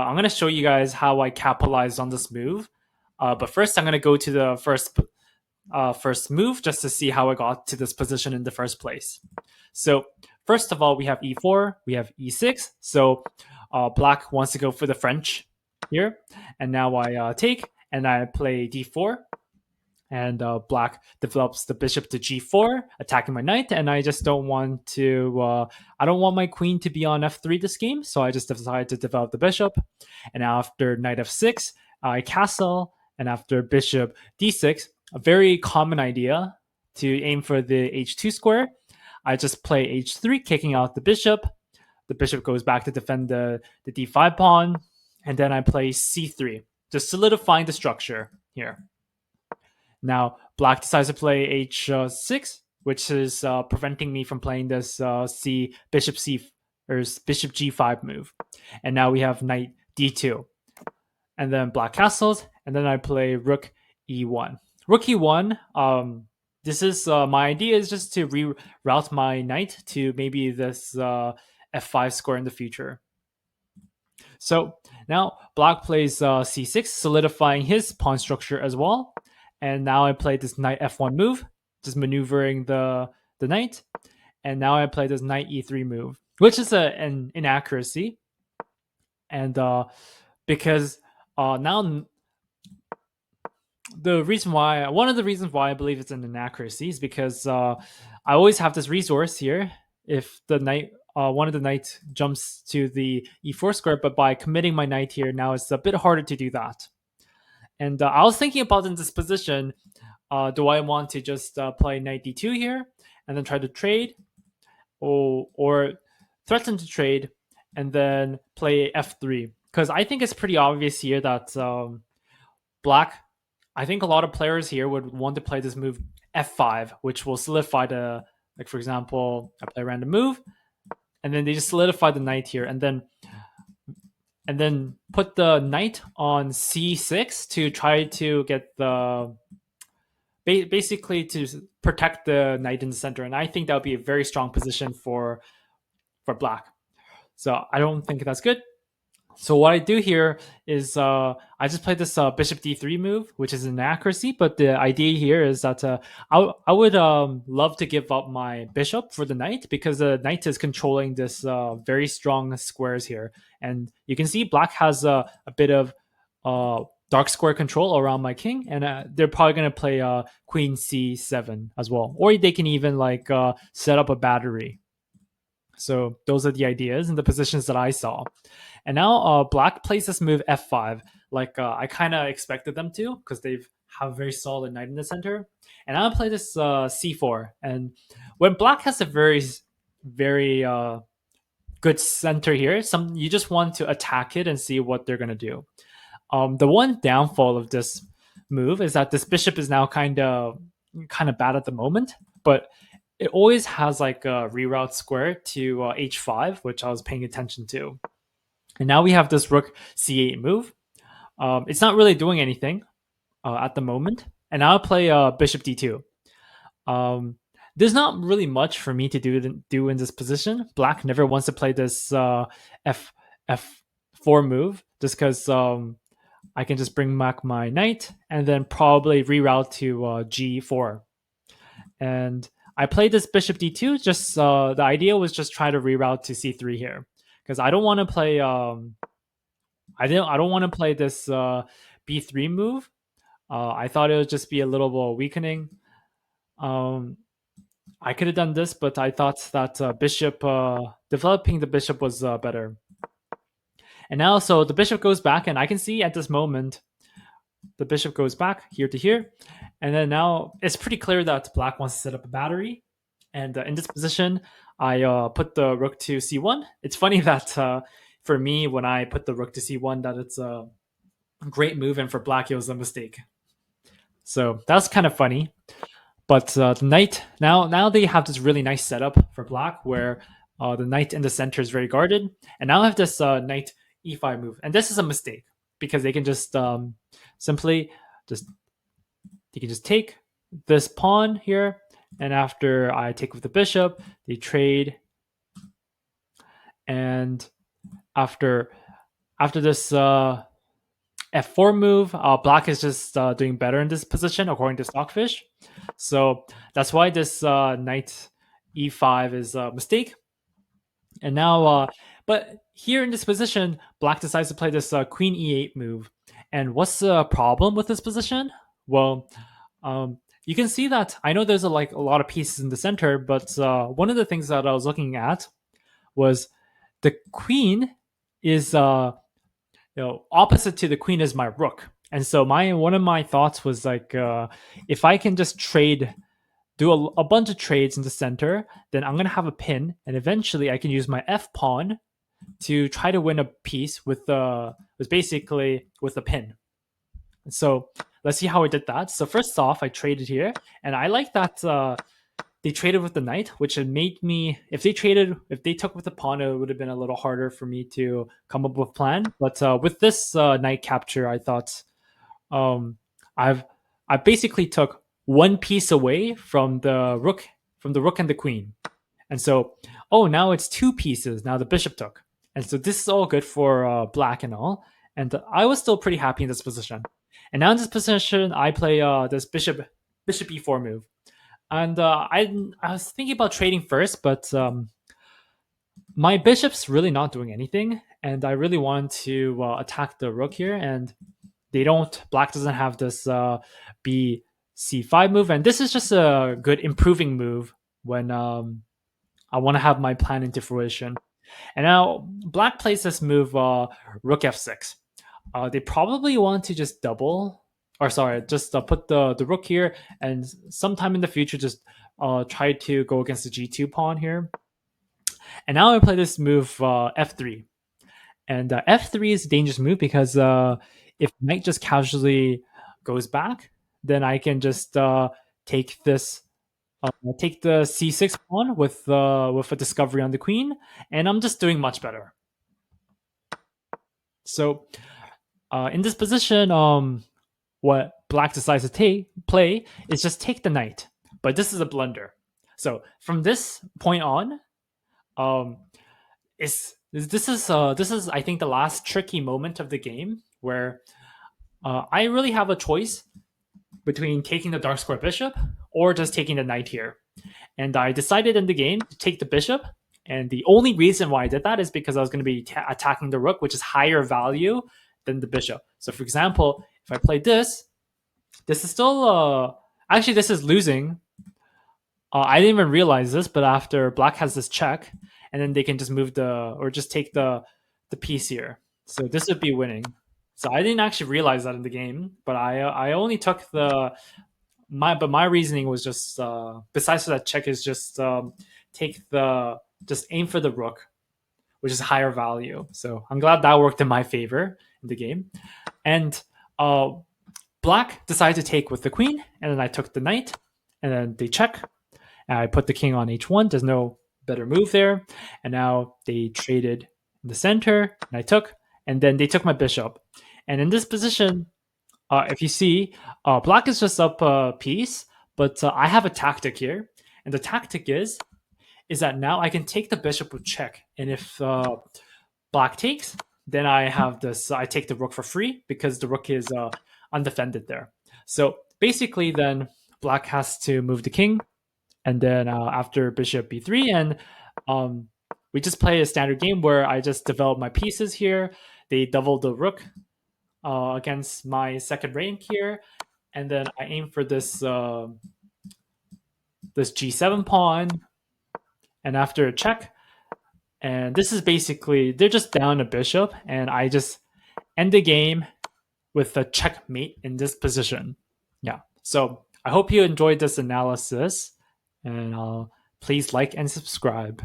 I'm going to show you guys how I capitalized on this move. But first, I'm going to go to the first move just to see how I got to this position in the first place. So first of all, we have e4, we have e6. So black wants to go for the French here, and now I take and I play d4, and black develops the bishop to g4, attacking my knight, and I just don't want to. I don't want my queen to be on f3 this game, so I just decided to develop the bishop. And after knight f6, I castle, and after bishop d6, a very common idea to aim for the h2 square. I just play h3, kicking out the bishop. The bishop goes back to defend the d5 pawn, and then I play c3, just solidifying the structure here. Now, black decides to play h6, which is preventing me from playing this bishop g5 move. And now we have knight d2. And then black castles, and then I play rook e1. Rook e1, this is my idea is just to reroute my knight to maybe this f5 square in the future. So now black plays c6, solidifying his pawn structure as well. And now I play this knight f1 move, just maneuvering the knight. And now I play this knight e3 move, which is an inaccuracy. And because now one of the reasons why I believe it's an inaccuracy is because I always have this resource here. If the knight, one of the knights jumps to the e4 square, but by committing my knight here, now it's a bit harder to do that. And I was thinking about in this position, do I want to just play knight d2 here and then try to trade, or threaten to trade and then play f3? Because I think it's pretty obvious here that black, I think a lot of players here would want to play this move f5, which will solidify the, like for example, I play a random move, and then they just solidify the knight here, and then put the knight on c6 to try to get the basically to protect the knight in the center. And I think that would be a very strong position for black. So I don't think that's good. So what I do here is I just play this bishop d3 move, which is an inaccuracy. But the idea here is that I would love to give up my bishop for the knight, because the knight is controlling this very strong squares here. And you can see black has a bit of dark square control around my king, and they're probably going to play queen c7 as well. Or they can even set up a battery. So those are the ideas and the positions that I saw. And now black plays this move f5, like I kind of expected them to, because they have a very solid knight in the center. And I'll play this c4. And when black has a very good center here, you just want to attack it and see what they're going to do. The one downfall of this move is that this bishop is now kind of bad at the moment, but it always has like a reroute square to h5, which I was paying attention to. And now we have this rook c8 move. It's not really doing anything at the moment. And I'll play bishop d2. There's not really much for me to do in this position. Black never wants to play this f4 move, just because I can just bring back my knight and then probably reroute to g4. And I played this bishop d2. Just the idea was just try to reroute to c3 here, because I don't want to play. I don't want to play this b3 move. I thought it would just be a little bit weakening. I could have done this, but I thought that bishop developing the bishop was better. And now, so the bishop goes back, and I can see at this moment the bishop goes back here to here. And then now it's pretty clear that black wants to set up a battery. And in this position, I put the rook to c1. It's funny that for me, when I put the rook to c1, that it's a great move, and for black, it was a mistake. So that's kind of funny. But the knight, now they have this really nice setup for black, where the knight in the center is very guarded. And now I have this knight e5 move. And this is a mistake, because they can just simply take this pawn here, and after I take with the bishop, they trade, and after after this f4 move, black is just doing better in this position according to Stockfish. So that's why this knight e5 is a mistake. And now, but here in this position, black decides to play this queen e8 move. And what's the problem with this position? Well, you can see that I know there's like a lot of pieces in the center, but one of the things that I was looking at was the queen is opposite to the queen is my rook. And so my one of my thoughts was like if I can just do a bunch of trades in the center, then I'm gonna have a pin, and eventually I can use my f pawn to try to win a piece with basically with a pin. So let's see how I did that. So first off, I traded here, and I like that they traded with the knight, which had made me if they took with the pawn, it would have been a little harder for me to come up with a plan. But with this knight capture, I thought um, I've I basically took one piece away from the rook and the queen, and so now it's two pieces. Now the bishop took, and so this is all good for black and all. And I was still pretty happy in this position. And now in this position, I play this bishop e4 move. And I was thinking about trading first, but my bishop's really not doing anything, and I really want to attack the rook here. And they don't. Black doesn't have this b c5 move, and this is just a good improving move when I want to have my plan into fruition. And now black plays this move, rook f6. They probably want to just double, or sorry, just put the rook here, and sometime in the future, just try to go against the g2 pawn here. And now I play this move, f3. And f3 is a dangerous move because if knight just casually goes back, then I can just take this take the c6 pawn with a discovery on the queen, and I'm just doing much better. So in this position, what black decides to play is just take the knight, but this is a blunder. So from this point on, this is I think the last tricky moment of the game where I really have a choice between taking the dark square bishop or just taking the knight here. And I decided in the game to take the bishop. And the only reason why I did that is because I was going to be attacking the rook, which is higher value than the bishop. So, for example, if I play this, this is still actually this is losing. I didn't even realize this, but after black has this check, and then they can just move or just take the piece here. So this would be winning. So I didn't actually realize that in the game, but I only took my reasoning was just besides that check is just just aim for the rook, which is higher value. So I'm glad that worked in my favor in the game. And black decided to take with the queen, and then I took the knight, and then they check. And I put the king on h1. There's no better move there. And now they traded in the center, and I took, and then they took my bishop. And in this position, if you see, black is just up a piece, but I have a tactic here. And the tactic is that now I can take the bishop with check. And if black takes, then I have this, I take the rook for free because the rook is undefended there. So basically then black has to move the king, and then after bishop b3, and we just play a standard game where I just develop my pieces here. They double the rook against my second rank here, and then I aim for this this g7 pawn, and after a check, and this is basically they're just down a bishop, and I just end the game with a checkmate in this position. Yeah, so I hope you enjoyed this analysis, and please like and subscribe.